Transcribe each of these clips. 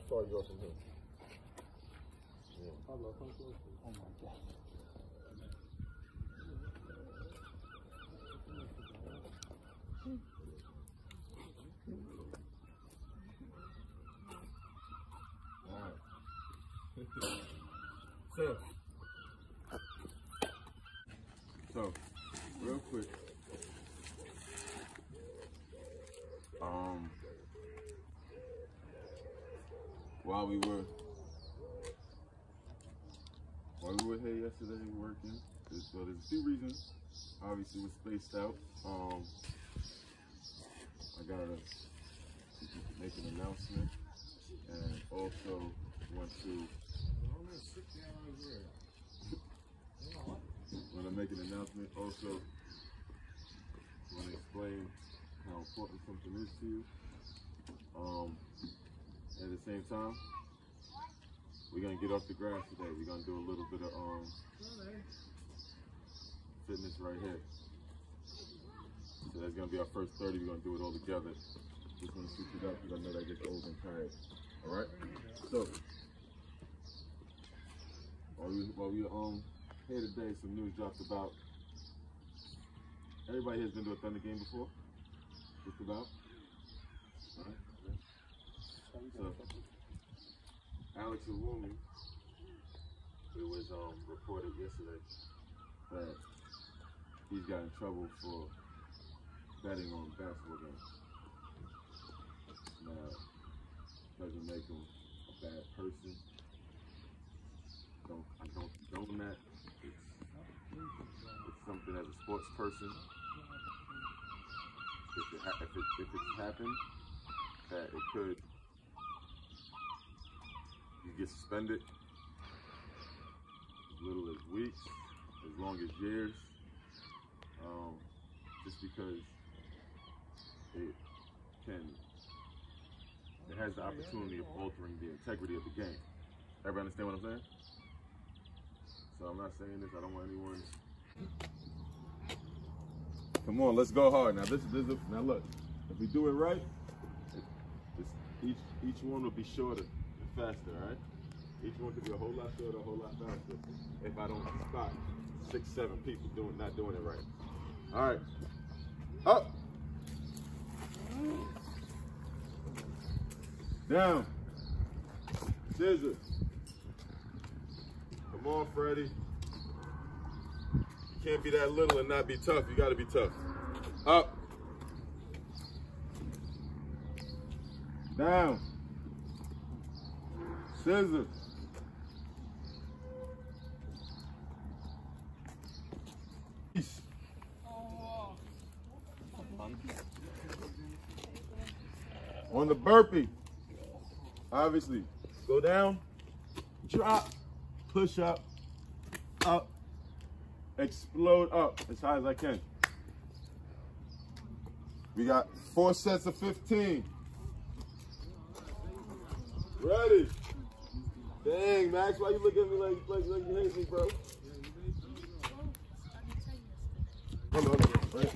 far you go from here? Yeah. Oh my God. So, real quick, while we were here yesterday working, there's a few reasons. Obviously, we're spaced out. I gotta make an announcement, and also want to make an announcement. Also, want to explain how important something is to you. At the same time, we're gonna get off the grass today. We're gonna do a little bit of fitness right here. So that's gonna be our first 30. We're gonna do it all together. Just wanna switch it up because I know that gets old and tired. All right. So while we here today, some news dropped about. Everybody here's been to a Thunder game before. Just about. All right. So Alex Owumi, it was reported yesterday that he's got in trouble for betting on basketball games. Now, doesn't make him a bad person. I don't condone that. It's something as a sports person. If it's happened, that it could. You get suspended as little as weeks, as long as years, just because it has the opportunity of altering the integrity of the game. Everybody understand what I'm saying? So I'm not saying this, I don't want anyone. Come on, let's go hard. Now now look, if we do it right, each one will be shorter and faster, all right? Each one could be a whole lot shorter, a whole lot faster if I don't spot 6, 7 people not doing it right. All right, up, down, scissors. Come on, Freddie. You can't be that little and not be tough. You got to be tough. Up, down, scissors. On the burpee, obviously, go down, drop, push up, explode up as high as I can. We got 4 sets of 15. Ready? Dang, Max, why you look at me like you hate me, bro? Hold on. Right.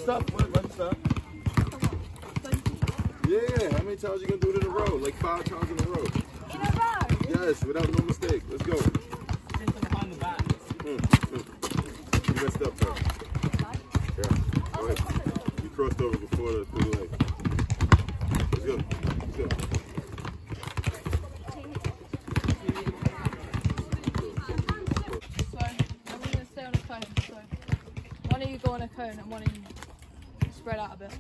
Stop. Yeah, how many times you gonna do it in a row? Like 5 times in a row. In a row? Yes, without no mistake. Let's go. Behind the back. You messed up, bro. Yeah. Go ahead. You crossed over before the leg. Let's go. Let's go. So, I'm gonna stay on the phone. So. One of you go on a cone and one of you spread out a bit.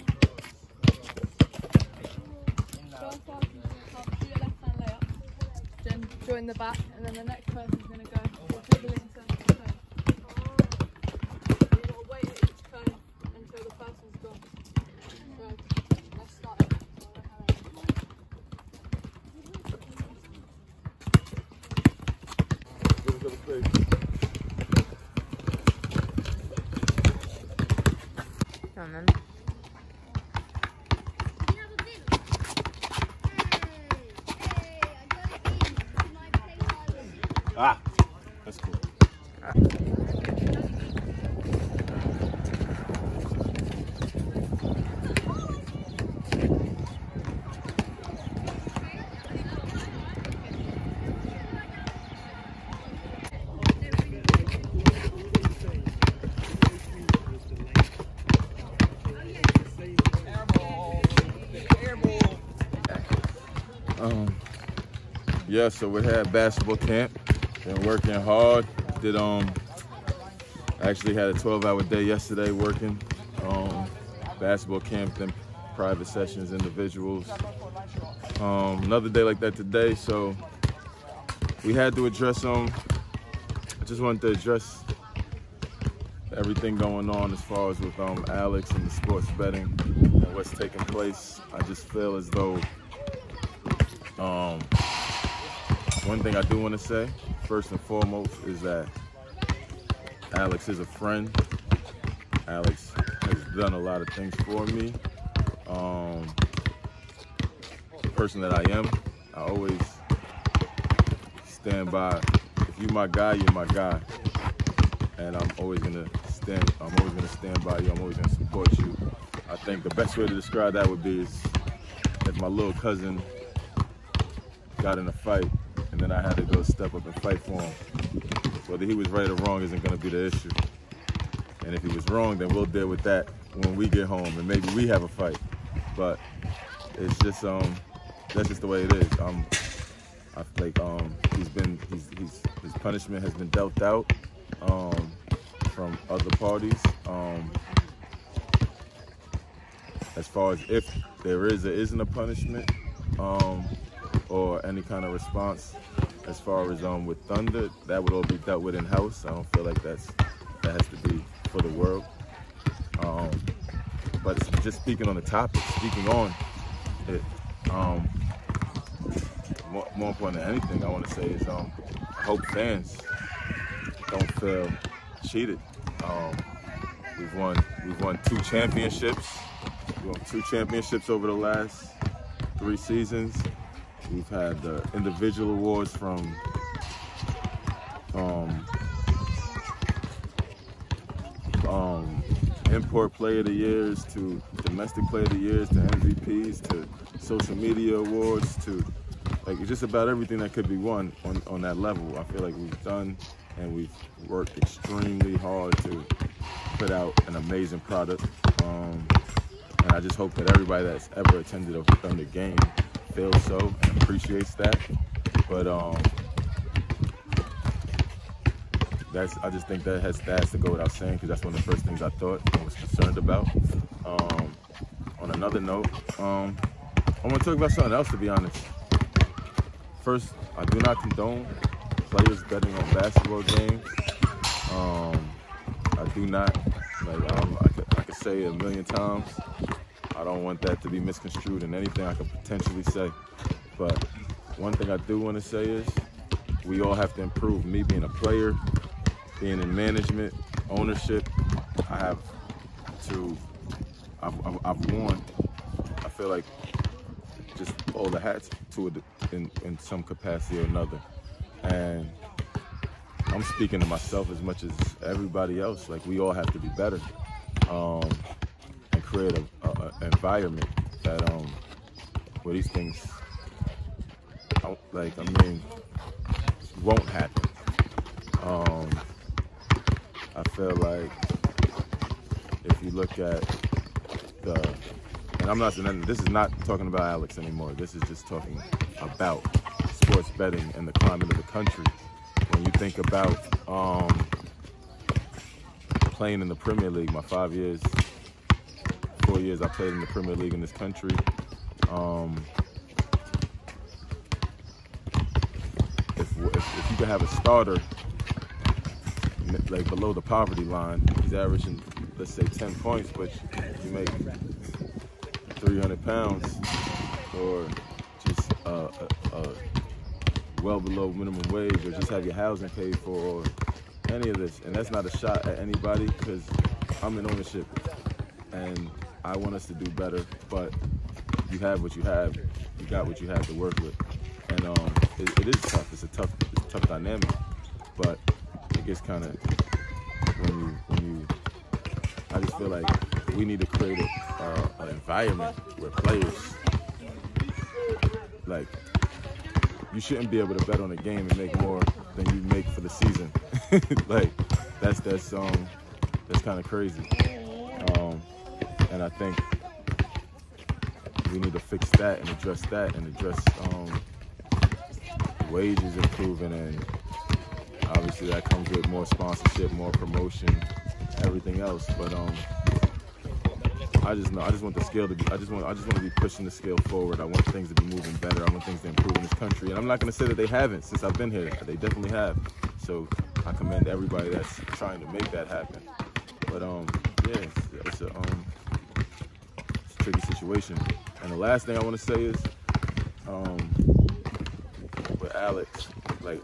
First one, do your left hand layup, then join the back, and then the next person's going to go dribble into the cone. You've got to wait at each cone until the person's gone. So, let's start it. Come on. Ah, that's cool. Yeah, so we had basketball camp. Been working hard. Actually had a 12-hour day yesterday working. Basketball camp, then private sessions, individuals. Another day like that today, so we had to address I just wanted to address everything going on as far as with Alex and the sports betting and what's taking place. I just feel as though one thing I do want to say, first and foremost, is that Alex is a friend. Alex has done a lot of things for me. The person that I am, I always stand by. If you're my guy, you're my guy, and I'm always gonna stand by you. I'm always gonna support you. I think the best way to describe that would be is if my little cousin got in a fight, and then I had to go step up and fight for him. Whether he was right or wrong isn't going to be the issue. And if he was wrong, then we'll deal with that when we get home, and maybe we have a fight. But it's just that's just the way it is. I think his punishment has been dealt out from other parties. As far as if there isn't a punishment. Or any kind of response as far as with Thunder, that would all be dealt with in-house. I don't feel like that has to be for the world. But it's just speaking on the topic, speaking on it, more important than anything I want to say is I hope fans don't feel cheated. We've won 2 championships. We won 2 championships over the last 3 seasons. We've had the individual awards from import player of the years to domestic player of the years to MVPs to social media awards to just about everything that could be won on that level. I feel like we've done and we've worked extremely hard to put out an amazing product. And I just hope that everybody that's ever attended a Thunder game feels so and appreciates that. But I just think that has to go without saying, because that's one of the first things I thought and was concerned about. On another note, I want to talk about something else, to be honest. First, I do not condone players betting on basketball games. I do not. I could say it a million times. I don't want that to be misconstrued in anything I could potentially say. But one thing I do want to say is we all have to improve. Me being a player, being in management, ownership, I've worn, I feel like, just all the hats to it in some capacity or another. And I'm speaking to myself as much as everybody else. Like, we all have to be better and create an environment that where these things won't happen. I feel like if you look at and I'm not saying this is not talking about Alex anymore. This is just talking about sports betting and the climate of the country. When you think about playing in the Premier League. My 4 years I played in the Premier League in this country. If you could have a starter like below the poverty line, he's averaging, let's say, 10 points, but you make 300 pounds or just well below minimum wage, or just have your housing paid for, or any of this. And that's not a shot at anybody, because I'm in ownership and I want us to do better, but you have what you have. You got what you have to work with. And it is tough. It's a tough dynamic, but it gets kind of, when you, I just feel like we need to create an environment where players, like, you shouldn't be able to bet on a game and make more than you make for the season. Like, that's kind of crazy. And I think we need to fix that and address wages improving, and obviously that comes with more sponsorship, more promotion, everything else. But I just want the scale to be, I just want to be pushing the scale forward. I want things to be moving better. I want things to improve in this country. And I'm not going to say that they haven't since I've been here. They definitely have. So I commend everybody that's trying to make that happen. But yeah, it's a tricky situation. And the last thing I want to say is, with Alex, like,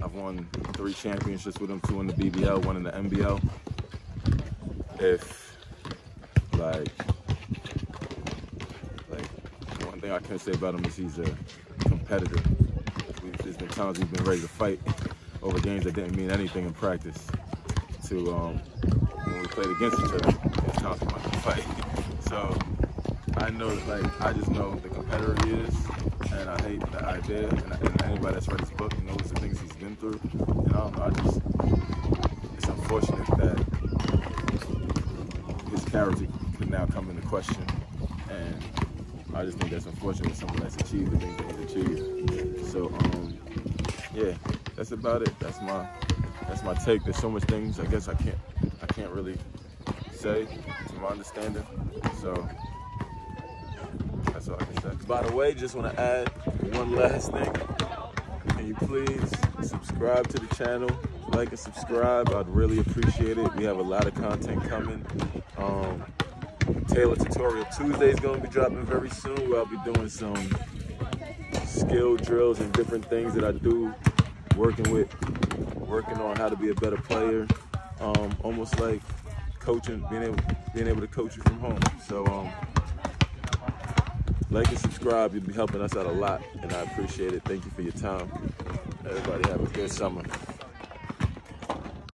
I've won 3 championships with him, 2 in the BBL, 1 in the NBL. If, like, one thing I can say about him is he's a competitor. There's been times we've been ready to fight over games that didn't mean anything in practice, to when we played against each other, there's times we might fight. So I know, like, I just know the competitor he is, and I hate the idea, and anybody that's read his book knows the things he's been through. And I don't know, it's unfortunate that his character could now come into question, and I just think that's unfortunate with someone that's achieved the things that he's achieved. So yeah, that's about it. That's my take. There's so much things I guess I can't really say to my understanding. So that's all I can say. By the way, just want to add one last thing. Can you please subscribe to the channel? Like and subscribe. I'd really appreciate it. We have a lot of content coming. Taylor Tutorial Tuesday is going to be dropping very soon, where I'll be doing some skill drills and different things that I do, working on how to be a better player, almost like coaching, being able to coach you from home. So like and subscribe. You'll be helping us out a lot, and I appreciate it. Thank you for your time. Everybody have a good summer.